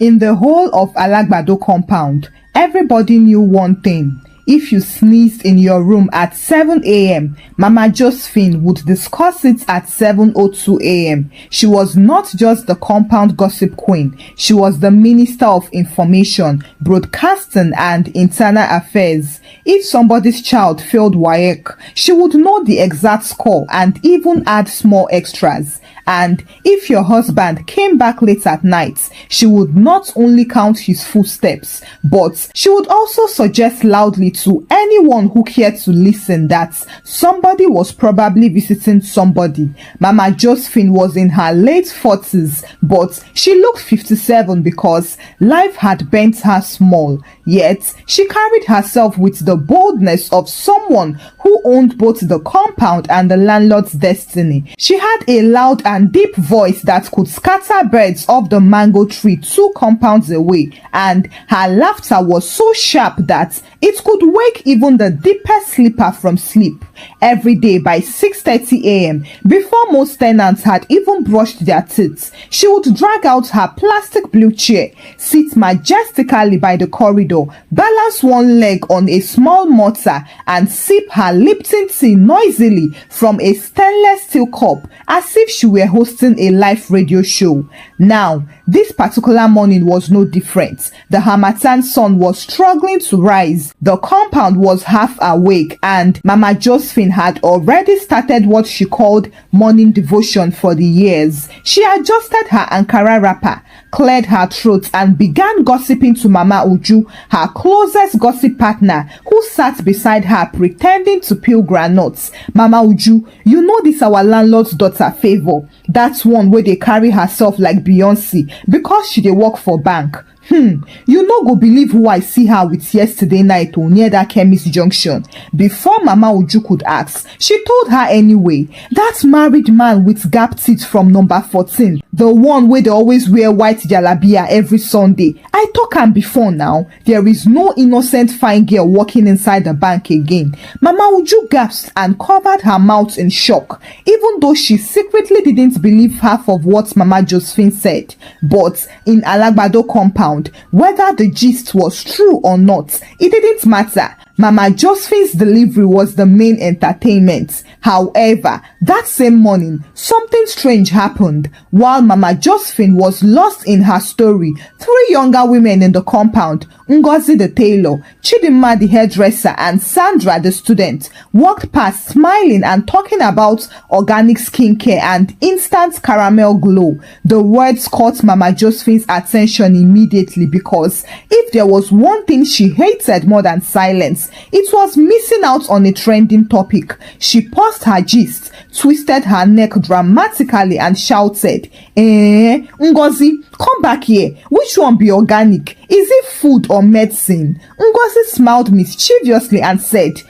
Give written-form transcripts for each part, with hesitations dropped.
In the whole of Alagbado compound, everybody knew one thing. If you sneezed in your room at 7 a.m., Mama Josephine would discuss it at 7:02 a.m. She was not just the compound gossip queen, she was the Minister of Information, Broadcasting and Internal Affairs. If somebody's child failed WAEC, she would know the exact score and even add small extras. And if your husband came back late at night, she would not only count his footsteps, but she would also suggest loudly to anyone who cared to listen that somebody was probably visiting somebody. Mama Josephine was in her late 40s, but she looked 57 because life had bent her small. Yet, she carried herself with the boldness of someone who owned both the compound and the landlord's destiny. She had a loud and deep voice that could scatter birds off the mango tree 2 compounds away, and her laughter was so sharp that it could wake even the deepest sleeper from sleep. Every day by 6:30 a.m., before most tenants had even brushed their teeth, she would drag out her plastic blue chair, sit majestically by the corridor, balance one leg on a small mortar, and sip her Lipton tea noisily from a stainless steel cup as if she were hosting a live radio show. Now, this particular morning was no different. The Harmattan sun was struggling to rise. The compound was half awake, and Mama Josephine had already started what she called morning devotion for the years. She adjusted her Ankara wrapper, cleared her throat, and began gossiping to Mama Uju, her closest gossip partner, who sat beside her pretending to peel groundnuts. Mama Uju, you know this our landlord's daughter Favor. That's one where they carry herself like Beyonce because she dey work for bank. You no go believe who I see her with yesterday night near that chemist junction. Before Mama Uju could ask, she told her anyway. That married man with gap teeth from number 14, the one where they always wear white jalabia every Sunday. I talk am before now. There is no innocent fine girl walking inside the bank again. Mama Uju gasped and covered her mouth in shock, even though she secretly didn't believe half of what Mama Josephine said. But in Alagbado compound, whether the gist was true or not, it didn't matter. Mama Josephine's delivery was the main entertainment. However, that same morning, something strange happened. While Mama Josephine was lost in her story, 3 younger women in the compound, Ngozi the tailor, Chidinma the hairdresser, and Sandra the student, walked past smiling and talking about organic skincare and instant caramel glow. The words caught Mama Josephine's attention immediately because if there was one thing she hated more than silence, it was missing out on a trending topic. She paused her gist, twisted her neck dramatically, and shouted, Ngozi, come back here. Which one be organic? Is it food or medicine? Ngozi smiled mischievously and said,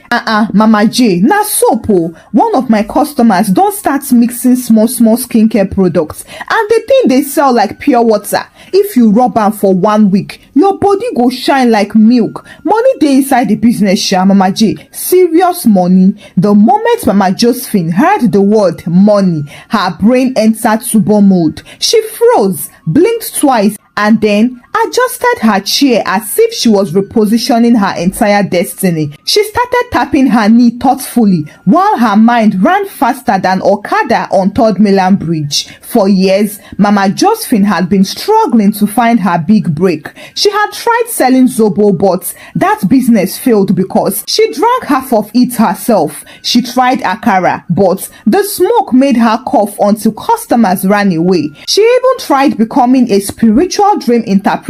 Mama J, na soap oh. One of my customers don't start mixing small skincare products, and they think they sell like pure water. If you rub am for 1 week, your body go shine like milk. Money dey inside the business, sha, Mama J. Serious money. The moment Mama Josephine heard the word money, her brain entered turbo mode. She froze, blinked twice, and then adjusted her chair as if she was repositioning her entire destiny. She started tapping her knee thoughtfully while her mind ran faster than Okada on 3rd Mainland Bridge. For years, Mama Josephine had been struggling to find her big break. She had tried selling Zobo, but that business failed because she drank half of it herself. She tried Akara, but the smoke made her cough until customers ran away. She even tried becoming a spiritual dream interpreter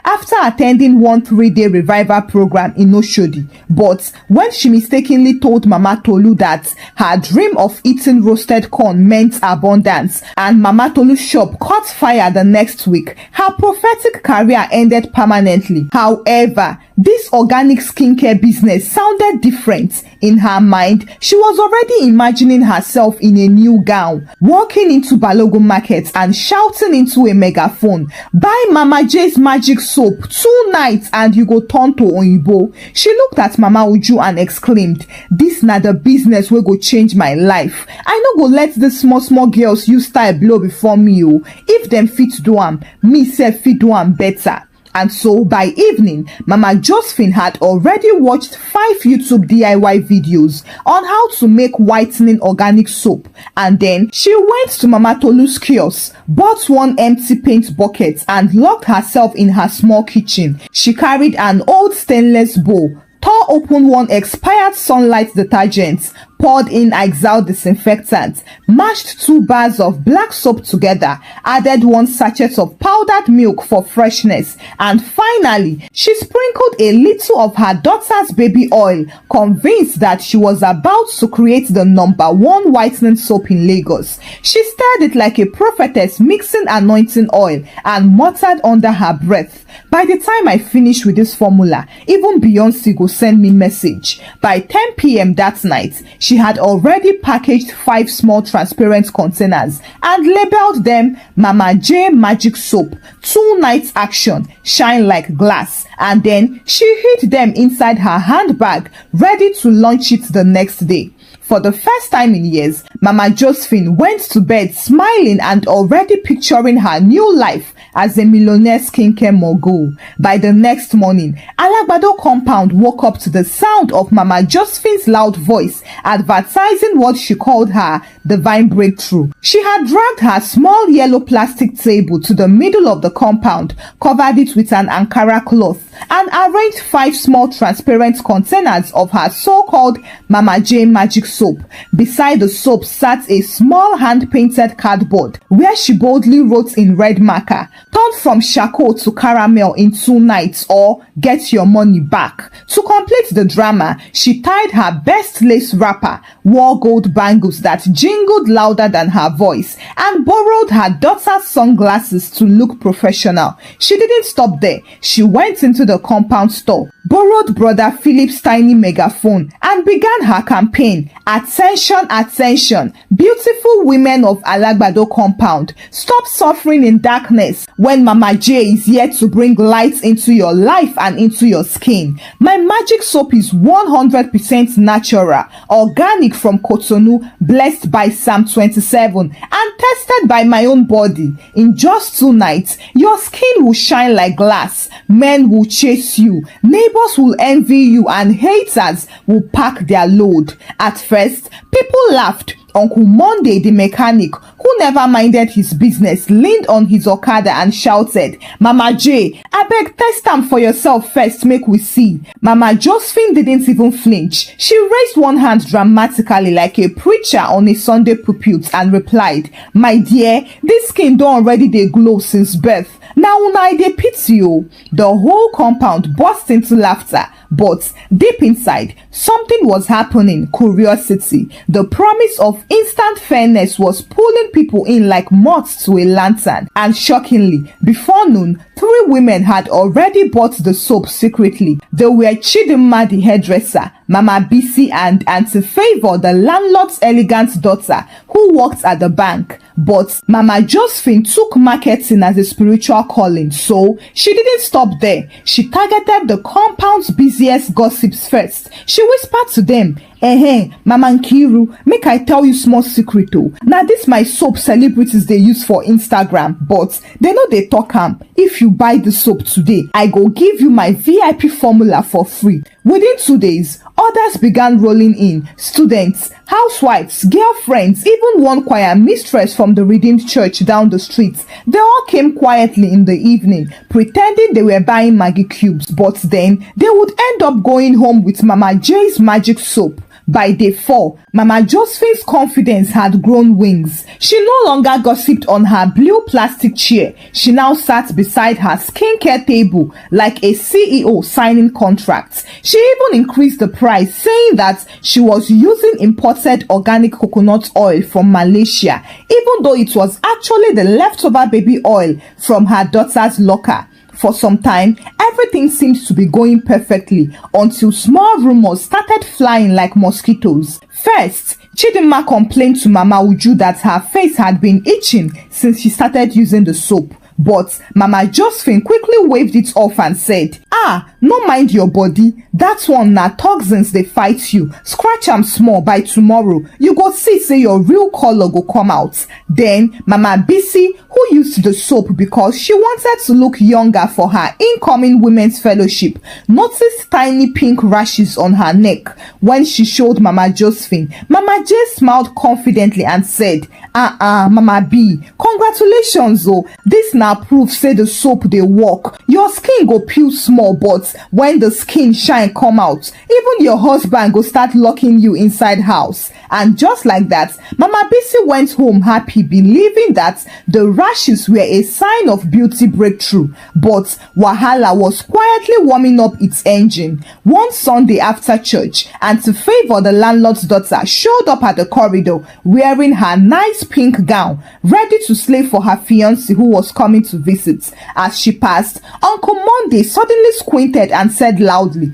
after attending one 3-day revival program in Oshodi. But when she mistakenly told Mama Tolu that her dream of eating roasted corn meant abundance, and Mama Tolu's shop caught fire the next week, her prophetic career ended disappeared permanently. However, this organic skincare business sounded different. In her mind, she was already imagining herself in a new gown, walking into Balogun Market and shouting into a megaphone, "Buy Mama J's magic soap 2 nights and you go turn to Oyibo." She looked at Mama Uju and exclaimed, "This na the business wey go change my life. I no go let the small girls use style blow before me o. If them fit do am, me sef fit do am better." And so by evening, Mama Josephine had already watched 5 YouTube DIY videos on how to make whitening organic soap. And then she went to Mama Tolu's kiosk, bought 1 empty paint bucket and locked herself in her small kitchen. She carried an old stainless bowl, tore open 1 expired Sunlight detergent, poured in Exile disinfectant, mashed 2 bars of black soap together, added 1 sachet of powdered milk for freshness, and finally, she sprinkled a little of her daughter's baby oil, convinced that she was about to create the #1 whitening soap in Lagos. She stirred it like a prophetess, mixing anointing oil, and muttered under her breath, "By the time I finish with this formula, even Beyonce go send me message." By 10 p.m. that night, she had already packaged 5 small transparent containers and labeled them Mama J Magic Soap, 2 nights action, shine like glass, and then she hid them inside her handbag, ready to launch it the next day. For the first time in years, Mama Josephine went to bed smiling and already picturing her new life as a millionaire skincare mogul. By the next morning, Alagbado compound woke up to the sound of Mama Josephine's loud voice advertising what she called her divine breakthrough. She had dragged her small yellow plastic table to the middle of the compound, covered it with an Ankara cloth, and arranged 5 small transparent containers of her so-called Mama J magic soap. Beside the soap sat a small hand-painted cardboard where she boldly wrote in red marker, "Turn from charcoal to caramel in 2 nights or get your money back." To complete the drama, she tied her best lace wrapper, wore gold bangles that jingled louder than her voice, and borrowed her daughter's sunglasses to look professional. She didn't stop there. She went into the compound store, borrowed Brother Philip's tiny megaphone, and began her campaign. "Attention, attention, beautiful women of Alagbado compound, stop suffering in darkness when Mama J is here to bring light into your life and into your skin. My magic soap is 100% natural, organic from Cotonou, blessed by Psalm 27, and tested by my own body. In just 2 nights, your skin will shine like glass. Men will chase you, neighbors will envy you, and haters will pack their load." At first, people laughed. Uncle Monday, the mechanic, who never minded his business, leaned on his Okada and shouted, "Mama J, abeg test am for yourself first, make we see." Mama Josephine didn't even flinch. She raised 1 hand dramatically like a preacher on a Sunday pulpit and replied, "My dear, this skin don already dey glow since birth. Now una I dey pity you." The whole compound burst into laughter, but deep inside, something was happening. Curiosity. The promise of instant fairness was pulling people in like moths to a lantern. And shockingly, before noon, 3 women had already bought the soap secretly. They were Chidinma the hairdresser, Mama Bisi, and Auntie Favor, the landlord's elegant daughter, who worked at the bank. But Mama Josephine took marketing as a spiritual calling, so she didn't stop there. She targeted the compound's busiest gossips first. She whispered to them, Mama Nkiru, make I tell you small secret o. Now this my soap celebrities they use for Instagram, but they know they talk am. If you buy the soap today, I go give you my VIP formula for free." Within 2 days, others began rolling in. Students, housewives, girlfriends, even one choir mistress from the Redeemed Church down the street. They all came quietly in the evening, pretending they were buying Maggie cubes, but then they would end up going home with Mama J's magic soap. By day 4, Mama Josephine's confidence had grown wings. She no longer gossiped on her blue plastic chair. She now sat beside her skincare table like a CEO signing contracts. She even increased the price, saying that she was using imported organic coconut oil from Malaysia, even though it was actually the leftover baby oil from her daughter's locker. For some time, everything seemed to be going perfectly until small rumors started flying like mosquitoes. First, Chidinma complained to Mama Uju that her face had been itching since she started using the soap. But Mama Josephine quickly waved it off and said, no mind your body. That one na toxins dey fight you. Scratch am small, by tomorrow you go see say your real color go come out. Then Mama Bisi, who used the soap because she wanted to look younger for her incoming women's fellowship, noticed tiny pink rashes on her neck. When she showed Mama Josephine, Mama J smiled confidently and said, Mama B, congratulations oh, this na proof say the soap dey work. Your skin go peel small, but when the skin shine come out, even your husband go start locking you inside house. And just like that, Mama Bisi went home happy, believing that the rashes were a sign of beauty breakthrough. But wahala was quietly warming up its engine. One Sunday after church, Auntie Favor, the landlord's daughter, showed up at the corridor wearing her nice pink gown, ready to slay for her fiancé who was coming to visit. As she passed, Uncle Monday suddenly squinted and said loudly,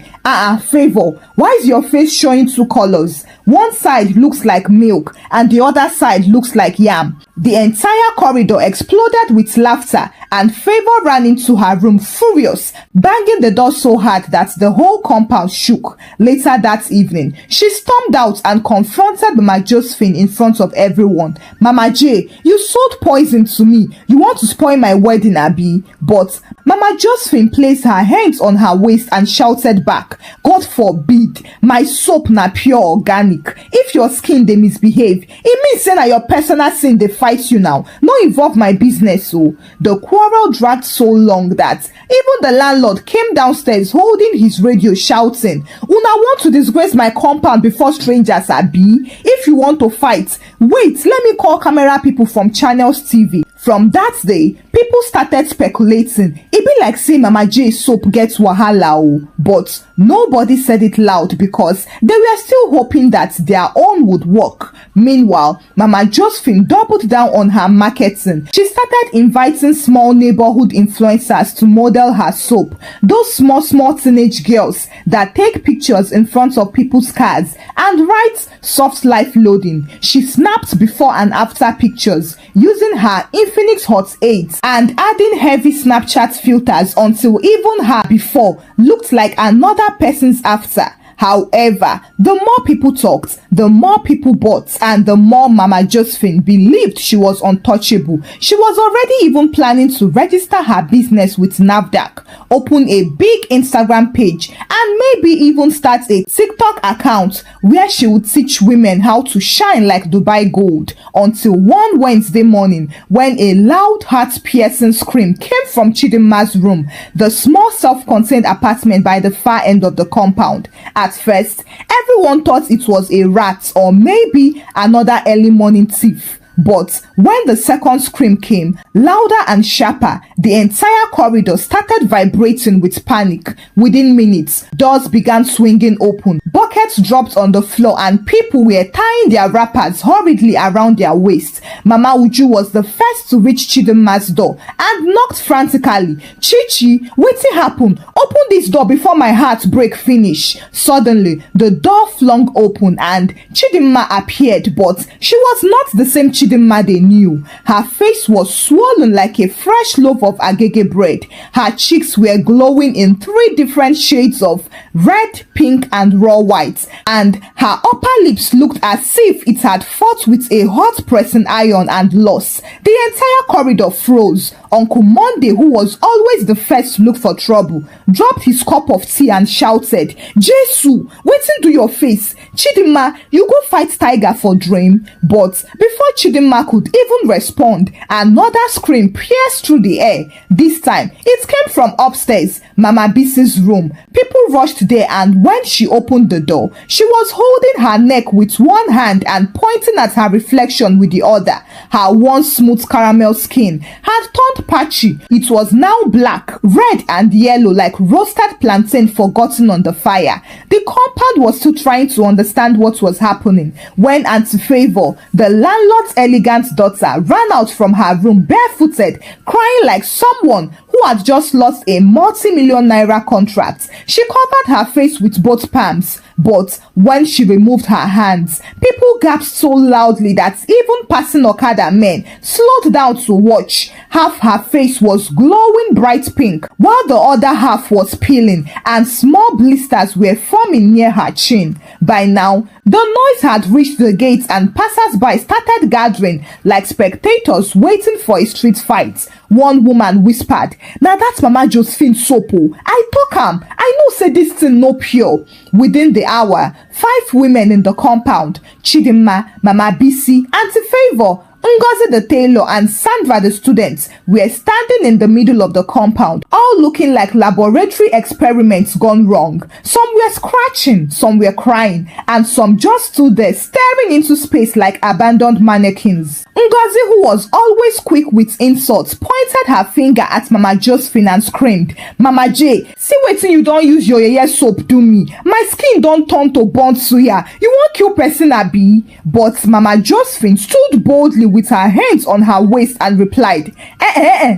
Favor, why is your face showing two colors? One side looks like milk and the other side looks like yam. The entire corridor exploded with laughter, and Favor ran into her room furious, banging the door so hard that the whole compound shook. Later that evening, she stormed out and confronted Mama Josephine in front of everyone. Mama J, you sold poison to me. You want to spoil my wedding, Abi? But Mama Josephine placed her hands on her waist and shouted back, God forbid, my soap na pure organic. If your skin dey misbehave, it means say na your personal sin dey fight you now. No involve my business. So the quarrel dragged so long that even the landlord came downstairs holding his radio shouting, Una want to disgrace my compound before strangers, Abi? If you want to fight, wait, let me call camera people from Channels TV. From that day, people started speculating. It be like say Mama J soap gets wahala o, but nobody said it loud because they were still hoping that their own would work. Meanwhile, Mama Josephine doubled down on her marketing. She started inviting small neighborhood influencers to model her soap. Those small teenage girls that take pictures in front of people's cars and write soft life loading. She snapped before and after pictures using her Infinix Hot 8 and adding heavy Snapchat filters until even her before looked like another person's after. However, the more people talked, the more people bought, and the more Mama Josephine believed she was untouchable. She was already even planning to register her business with NAFDAC, open a big Instagram page, and maybe even start a TikTok account where she would teach women how to shine like Dubai gold. Until one Wednesday morning, when a loud heart-piercing scream came from Chidinma's room, the small self-contained apartment by the far end of the compound. At first, everyone thought it was a rat or maybe another early morning thief. But when the second scream came, louder and sharper, the entire corridor started vibrating with panic. Within minutes, doors began swinging open, buckets dropped on the floor, and people were tying their wrappers hurriedly around their waists. Mama Uju was the first to reach Chidinma's door and knocked frantically. Chichi, wetin happen? Open this door before my heart break finish. Suddenly, the door flung open and Chidinma appeared, but she was not the same Chidinma they knew. Her face was swollen like a fresh loaf of agege bread. Her cheeks were glowing in 3 different shades of red, pink, and raw white, and her upper lips looked as if it had fought with a hot pressing iron and lost. The entire corridor froze. Uncle Monday, who was always the first to look for trouble, dropped his cup of tea and shouted, Jesu, wetin do your face? Chidinma, you go fight tiger for dream. But before Chidinma could even respond, another scream pierced through the air. This time, it came from upstairs, Mama Bisi's room. People rushed there, and when she opened the door, she was holding her neck with one hand and pointing at her reflection with the other. Her once smooth caramel skin had turned patchy. It was now black, red, and yellow like roasted plantain forgotten on the fire. The compound was still trying to understand what was happening when Auntie Favor, the landlord's elegant daughter, ran out from her room barefooted, crying like someone who who had just lost a multi-million naira contract. She covered her face with both palms, but when she removed her hands, people gasped so loudly that even passing Okada men slowed down to watch. Half her face was glowing bright pink, while the other half was peeling, and small blisters were forming near her chin. By now, the noise had reached the gates and passers-by started gathering like spectators waiting for a street fight. One woman whispered, "Now that's Mama Josephine soap o. I talk am. I know say this thing no pure." Within the hour, 5 women in the compound, Chidinma, Mama Bisi, Auntie Favor, Ngozi the tailor, and Sandra the student, were standing in the middle of the compound, all looking like laboratory experiments gone wrong. Some were scratching, some were crying, and some just stood there staring into space like abandoned mannequins. Ngozi, who was always quick with insults, pointed her finger at Mama Josephine and screamed, "Mama J, see wetin you don use your yeye soap do me. My skin don turn to burnt suya. You wan kill person abi?" But Mama Josephine stood boldly with her hands on her waist and replied,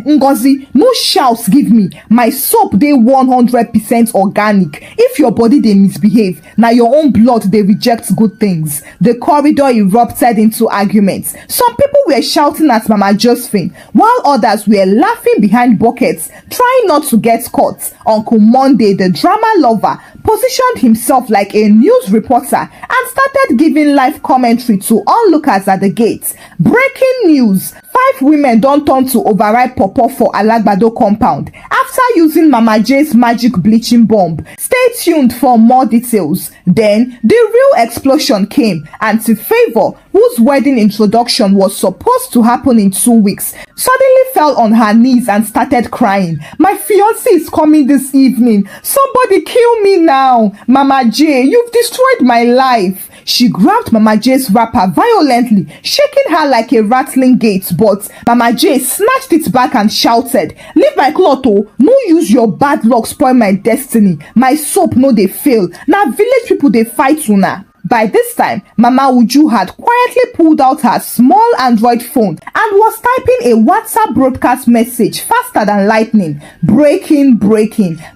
Ngozi, no shouts give me. My soap dey 100% organic. If your body dey misbehave, na your own blood dey reject good things. The corridor erupted into arguments. Some people were shouting at Mama Josephine, while others were laughing behind buckets, trying not to get caught. Uncle Monday, the drama lover, positioned himself like a news reporter and started giving live commentary to onlookers at the gates. Breaking news: 5 women don turn to overripe pawpaw for Alagbado compound after using Mama J's magic bleaching bomb. Stay tuned for more details. Then the real explosion came. Auntie Favor, whose wedding introduction was supposed to happen in 2 weeks, suddenly fell on her knees and started crying. "My fiancé is coming this evening. Somebody kill me now. Mama J, you've destroyed my life." She grabbed Mama J's wrapper violently, shaking her like a rattling gate, but Mama J snatched it back and shouted, "Leave my cloth oh, no use your bad luck spoil my destiny. My soap no dey fail. Na village people dey fight una." By this time, Mama Uju had quietly pulled out her small Android phone and was typing a WhatsApp broadcast message faster than lightning. Breaking.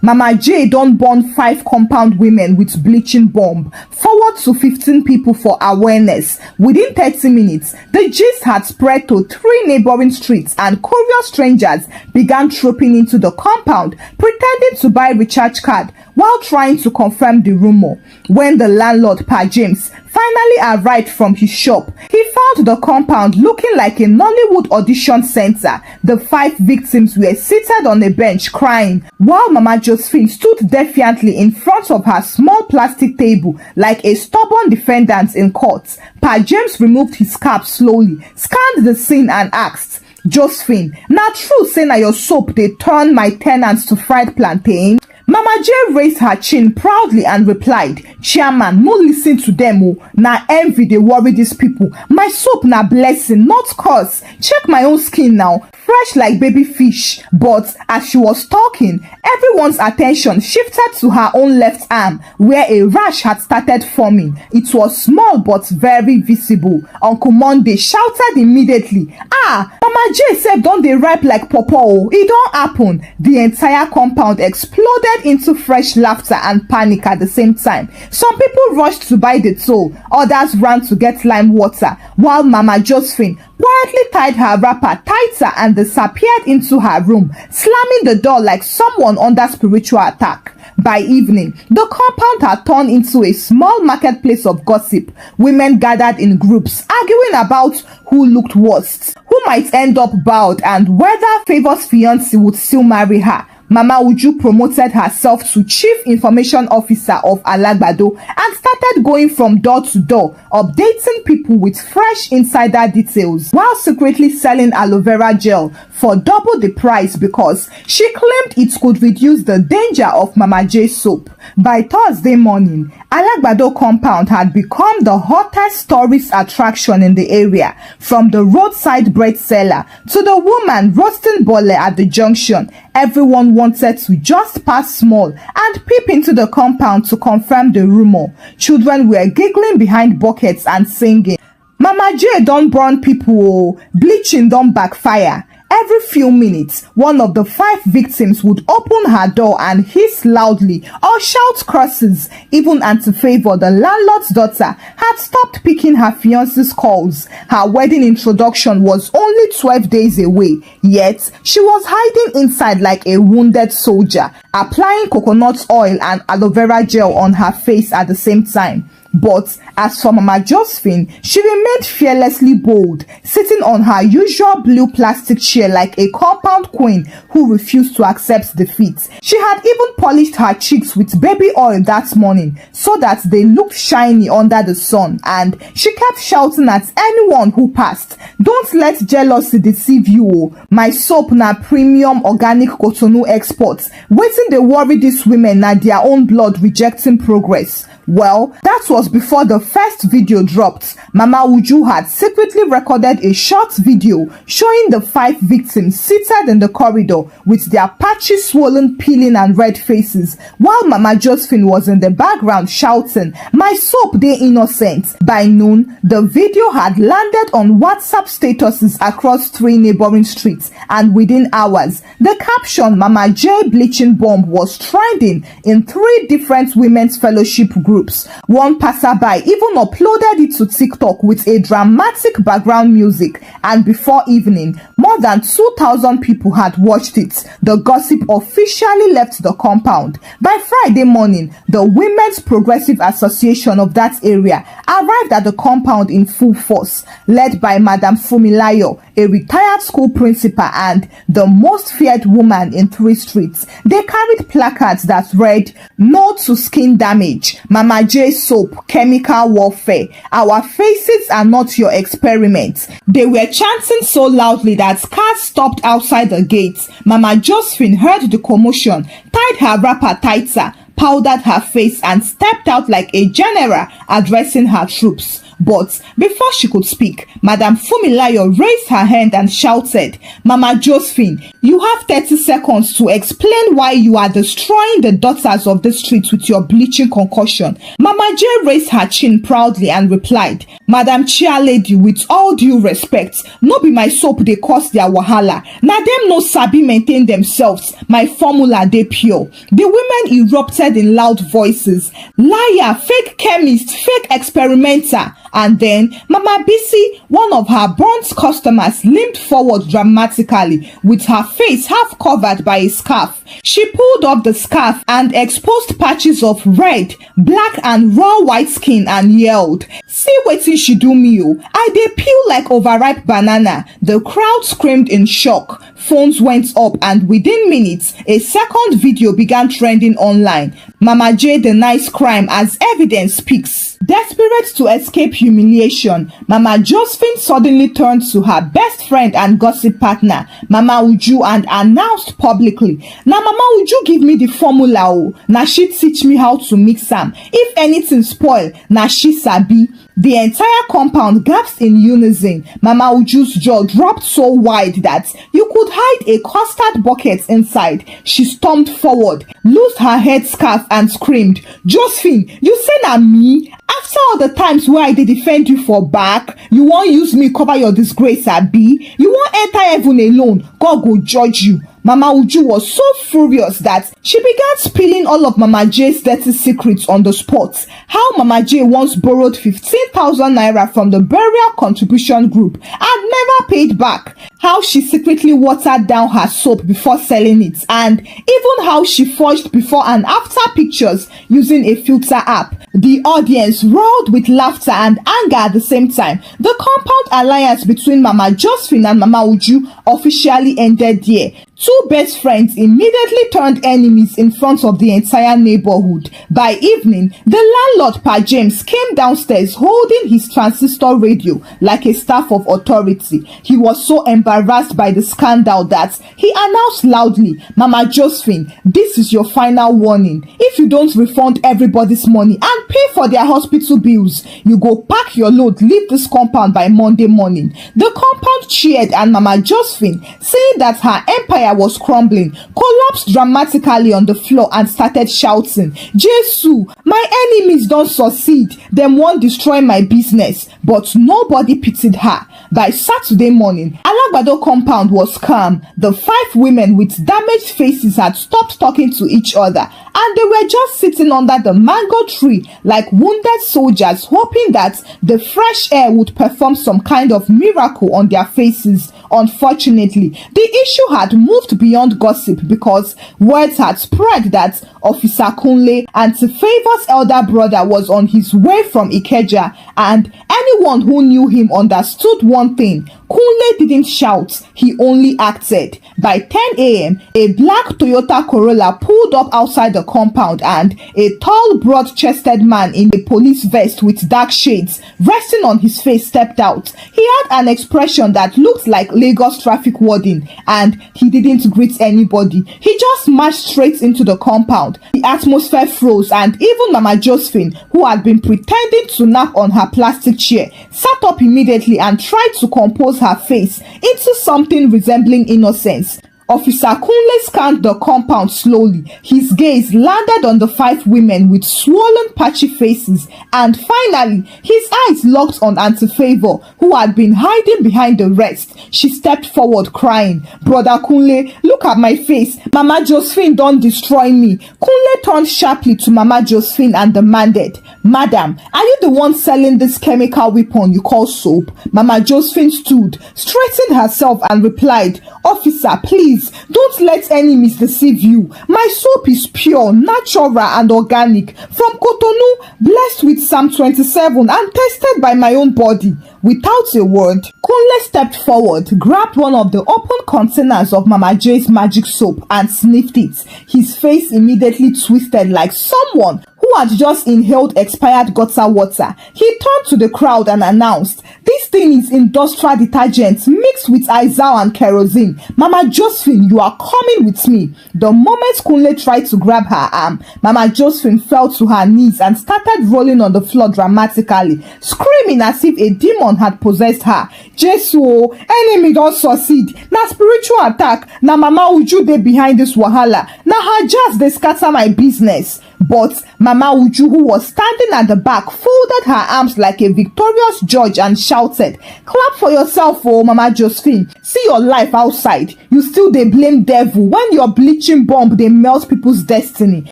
Mama J don burn 5 compound women with bleaching bomb. Forward to 15 people for awareness. Within 30 minutes, the gist had spread to 3 neighboring streets and curious strangers began trooping into the compound, pretending to buy recharge card while trying to confirm the rumor. When the landlord, Pa James, finally arrived from his shop, he found the compound looking like a Nollywood audition center. The 5 victims were seated on a bench crying, while Mama Josephine stood defiantly in front of her small plastic table like a stubborn defendant in court. Pa James removed his cap slowly, scanned the scene and asked, "Josephine, na true say na your soap dey turn my tenants to fried plantain?" Mama J raised her chin proudly and replied, "Chairman, no listen to them oh. Na envy dey worry these people. My soap na blessing, not curse. Check my own skin now, fresh like baby fish." But as she was talking, everyone's attention shifted to her own left arm, where a rash had started forming. It was small but very visible. Uncle Monday shouted immediately, Mama J said don dey ripe like pawpaw oh. It don happen." The entire compound exploded into fresh laughter and panic at the same time. Some people rushed to buy the toll, others ran to get lime water, while Mama Josephine quietly tied her wrapper tighter and disappeared into her room, slamming the door like someone under spiritual attack. By evening, the compound had turned into a small marketplace of gossip. Women gathered in groups, arguing about who looked worst, who might end up bald, and whether Favor's fiancé would still marry her. Mama Uju promoted herself to Chief Information Officer of Alagbado and started going from door to door, updating people with fresh insider details, while secretly selling aloe vera gel for double the price because she claimed it could reduce the danger of Mama J soap. By Thursday morning, Alagbado compound had become the hottest tourist attraction in the area, from the roadside bread seller to the woman roasting bole at the junction. Everyone wanted to just pass small and peep into the compound to confirm the rumor. Children were giggling behind buckets and singing, "Mama J don burn people oh, bleaching don backfire." Every few minutes, one of the 5 victims would open her door and hiss loudly or shout curses. Even Auntie Favor, the landlord's daughter, had stopped picking her fiancé's calls. Her wedding introduction was only 12 days away, yet she was hiding inside like a wounded soldier, applying coconut oil and aloe vera gel on her face at the same time. But as for Mama Josephine, she remained fearlessly bold, sitting on her usual blue plastic chair like a compound queen who refused to accept defeat. She had even polished her cheeks with baby oil that morning so that they looked shiny under the sun, and she kept shouting at anyone who passed, "Don't let jealousy deceive you. My soap na premium organic Cotonou exports. Wetin dey worry these women na their own blood rejecting progress." Well, that was before the first video dropped. Mama Uju had secretly recorded a short video showing the 5 victims seated in the corridor with their patchy, swollen, peeling and red faces, while Mama Josephine was in the background shouting, "My soap dey innocent." By noon, the video had landed on WhatsApp statuses across 3 neighboring streets, and within hours, the caption "Mama J bleaching bomb" was trending in 3 different women's fellowship groups. One passerby even uploaded it to TikTok with a dramatic background music, and before evening, more than 2,000 people had watched it. The gossip officially left the compound. By Friday morning, the Women's Progressive Association of that area arrived at the compound in full force, led by Madam Fumilayo, a retired school principal and the most feared woman in 3 streets. They carried placards that read, "No to skin damage, Mama J soap, chemical warfare. Our faces are not your experiments." They were chanting so loudly that cars stopped outside the gates. Mama Josephine heard the commotion, tied her wrapper tighter, powdered her face and stepped out like a general addressing her troops. But before she could speak, Madam Fumilayo raised her hand and shouted, "Mama Josephine, you have 30 seconds to explain why you are destroying the daughters of the streets with your bleaching concoction." Mama J raised her chin proudly and replied, "Madam Chair Lady, with all due respect, no be my soap dey cause their wahala. Na dem no sabi maintain themselves. My formula dey pure." The women erupted in loud voices, "Liar, fake chemist, fake experimenter." And then Mama Bisi, one of her burnt customers, limped forward dramatically with her face half covered by a scarf. She pulled up the scarf and exposed patches of red, black and raw white skin and yelled, "See wetin she do me o. I dey peel like overripe banana." The crowd screamed in shock. Phones went up and within minutes, a second video began trending online. Mama J denies crime as evidence speaks. Desperate to escape humiliation, Mama Josephine suddenly turned to her best friend and gossip partner, Mama Uju, and announced publicly, "Na Mama Uju give me the formula o. Na she teach me how to mix am. If anything spoil, na she sabi." The entire compound gasped in unison. Mama Uju's jaw dropped so wide that you could hide a custard bucket inside. She stormed forward, loosed her headscarf and screamed, "Josephine, you say na me? After all the times where I dey defend you for back, you wan use me cover your disgrace, abi? You wan enter heaven alone? God go judge you." Mama Uju was so furious that she began spilling all of Mama J's dirty secrets on the spot. How Mama J once borrowed 15,000 naira from the burial contribution group and never paid back. How she secretly watered down her soap before selling it, and even how she forged before and after pictures using a filter app. The audience roared with laughter and anger at the same time. The compound alliance between Mama Josephine and Mama Uju officially ended there. 2 best friends immediately turned enemies in front of the entire neighborhood. By evening, the landlord Pa James came downstairs holding his transistor radio like a staff of authority. He was so embarrassed by the scandal that he announced loudly, "Mama Josephine, this is your final warning. If you don't refund everybody's money and pay for their hospital bills, you go pack your load, leave this compound by Monday morning." The compound cheered, and Mama Josephine, saying that her empire empire was crumbling, collapsed dramatically on the floor and started shouting, "Jesu, my enemies don't succeed. Them won't destroy my business." But nobody pitied her. By Saturday morning, Alagbado compound was calm. The 5 women with damaged faces had stopped talking to each other, and they were just sitting under the mango tree like wounded soldiers, hoping that the fresh air would perform some kind of miracle on their faces. Unfortunately, the issue had moved beyond gossip because words had spread that Officer Kunle, Auntie Favor's elder brother, was on his way from Ikeja, and anyone who knew him understood one thing: Kunle didn't shout, he only acted. By 10 a.m., a black Toyota Corolla pulled up outside the compound, and a tall, broad-chested man in a police vest with dark shades resting on his face stepped out. He had an expression that looked like Lagos traffic warden, and he didn't greet anybody. He just marched straight into the compound. The atmosphere froze, and even Mama Josephine, who had been pretending to nap on her plastic chair, sat up immediately and tried to compose her face into something resembling innocence. Officer Kunle scanned the compound slowly. His gaze landed on the 5 women with swollen, patchy faces, and finally, his eyes locked on Auntie Favor, who had been hiding behind the rest. She stepped forward, crying, "Brother Kunle, look at my face. Mama Josephine don't destroy me." Kunle turned sharply to Mama Josephine and demanded, "Madam, are you the one selling this chemical weapon you call soap?" Mama Josephine stood, straightened herself, and replied, "Officer, please, don't let enemies deceive you. My soap is pure, natural, and organic, from Cotonou, blessed with Psalm 27 and tested by my own body." Without a word, Kunle stepped forward, grabbed one of the open containers of Mama J's magic soap and sniffed it. His face immediately twisted like someone who had just inhaled expired gutter water. He turned to the crowd and announced, "This thing is industrial detergent mixed with Izal and kerosene. Mama Josephine, you are coming with me." The moment Kunle tried to grab her arm, Mama Josephine fell to her knees and started rolling on the floor dramatically, screaming as if a demon had possessed her. "Jesu, enemy don't succeed. Na spiritual attack. Na Mama Uju dey behind this wahala. Na her jazz dey scatter my business." But Mama Uju, who was standing at the back, folded her arms like a victorious judge and shouted, "Clap for yourself, oh Mama Josephine. See your life outside. You still dey blame devil when your bleaching bomb dey melt people's destiny."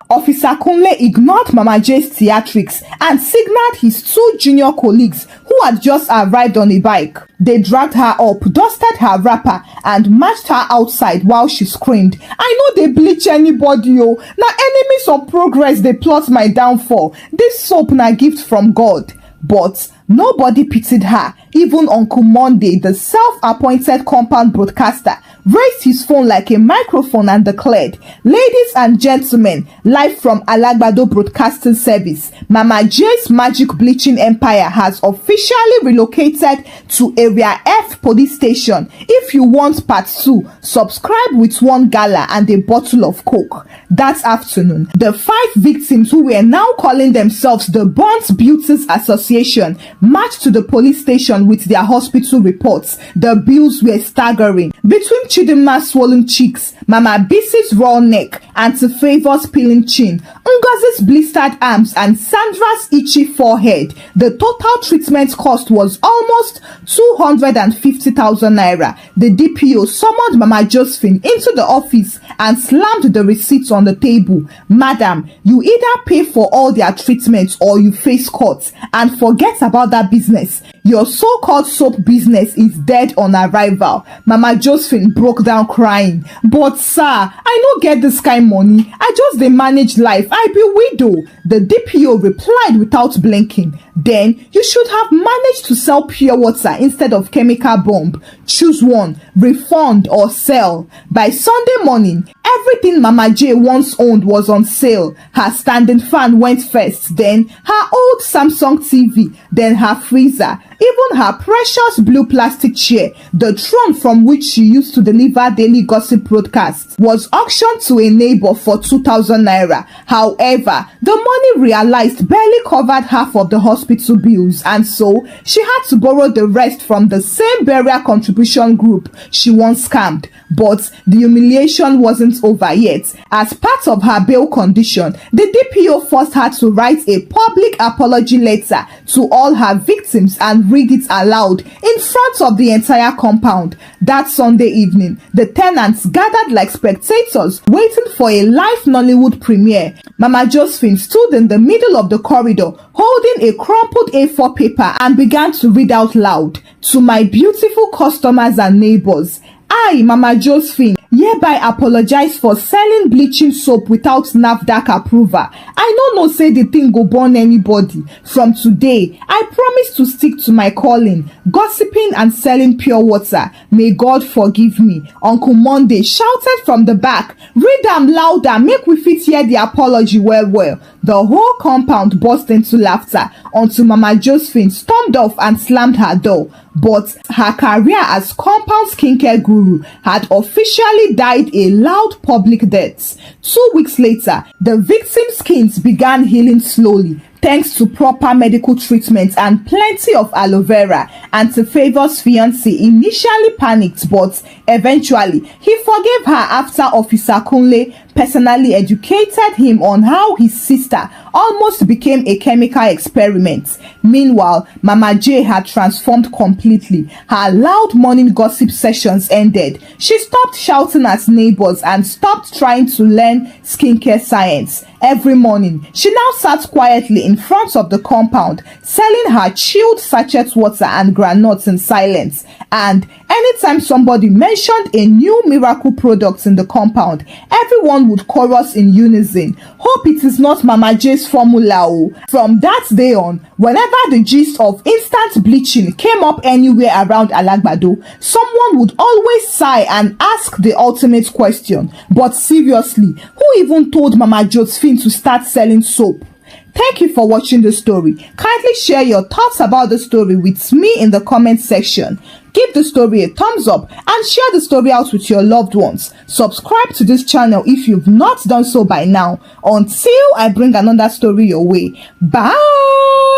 Officer Kunle ignored Mama J's theatrics and signaled his 2 junior colleagues who had just arrived on a bike. They dragged her up, dusted her wrapper, and marched her outside while she screamed, "I know they bleach anybody, oh. Na enemies of progress they plot my downfall. This soap na gift from God." But nobody pitied her. Even Uncle Monday, the self-appointed compound broadcaster, raised his phone like a microphone and declared, "Ladies and gentlemen, live from Alagbado Broadcasting Service, Mama J's Magic Bleaching Empire has officially relocated to Area F Police Station. If you want part 2, subscribe with 1 gala and a bottle of Coke." That afternoon, the 5 victims, who were now calling themselves the Burnt Beauties Association, marched to the police station with their hospital reports. The bills were staggering. Between Chidima's swollen cheeks, Mama Bisi's raw neck, Auntie Favor's peeling chin, Ngozi's blistered arms, and Sandra's itchy forehead, the total treatment cost was almost 250,000 naira. The DPO summoned Mama Josephine into the office and slammed the receipts on the table. "Madam, you either pay for all their treatments or you face court, and forget about that business. Your so-called soap business is dead on arrival." Mama Josephine broke down crying. "But sir, I no get this kind money. I just dey manage life. I be widow." The DPO replied without blinking, "Then you should have managed to sell pure water instead of chemical bomb. Choose one, refund or sell." By Sunday morning, everything Mama J once owned was on sale. Her standing fan went first, then her old Samsung TV, then her freezer, even her precious blue plastic chair, the throne from which she used to deliver daily gossip broadcasts, was auctioned to a neighbor for 2,000 naira. However, the money realized barely covered half of the hospital hospital bills, and so she had to borrow the rest from the same burial contribution group she once scammed. But the humiliation wasn't over yet. As part of her bail condition, the DPO forced her to write a public apology letter to all her victims and read it aloud in front of the entire compound. That Sunday evening, the tenants gathered like spectators waiting for a live Nollywood premiere. Mama Josephine stood in the middle of the corridor holding a crumpled A4 paper and began to read out loud. "To my beautiful customers and neighbors, I, Mama Josephine, hereby apologize for selling bleaching soap without NAFDAC approval. I no know say the thing go burn anybody. From today, I promise to stick to my calling, gossiping and selling pure water. May God forgive me." Uncle Monday shouted from the back, "Read am louder, make we fit hear the apology well." The whole compound burst into laughter until Mama Josephine stormed off and slammed her door. But her career as compound skincare guru had officially died a loud public death. 2 weeks later, the victims' skins began healing slowly, thanks to proper medical treatment and plenty of aloe vera. Auntie Favor's fiancé initially panicked, but eventually he forgave her after Officer Kunle personally educated him on how his sister almost became a chemical experiment. Meanwhile, Mama J had transformed completely. Her loud morning gossip sessions ended. She stopped shouting at neighbors and stopped trying to learn skincare science. Every morning, she now sat quietly in front of the compound, selling her chilled sachet water and granules in silence. And anytime somebody mentioned a new miracle product in the compound, everyone would chorus in unison, "Hope it is not Mama J's formula." From that day on, whenever the gist of instant bleaching came up anywhere around Alagbado, someone would always sigh and ask the ultimate question, "But seriously, who even told Mama Josephine to start selling soap?" Thank you for watching the story. Kindly share your thoughts about the story with me in the comment section. Give the story a thumbs up and share the story out with your loved ones. Subscribe to this channel if you've not done so by now. Until I bring another story your way. Bye!